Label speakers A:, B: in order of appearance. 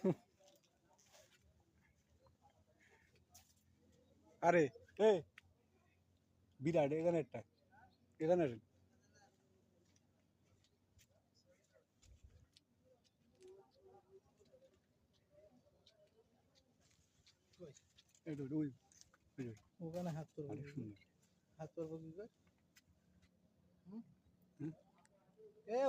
A: হুম।
B: আরে এ বিরাট এখানে একটা এখানে
A: ওখানে হাত করবো
B: অনেক সুন্দর
A: হাত করবো কি করে
B: হুম?
A: এ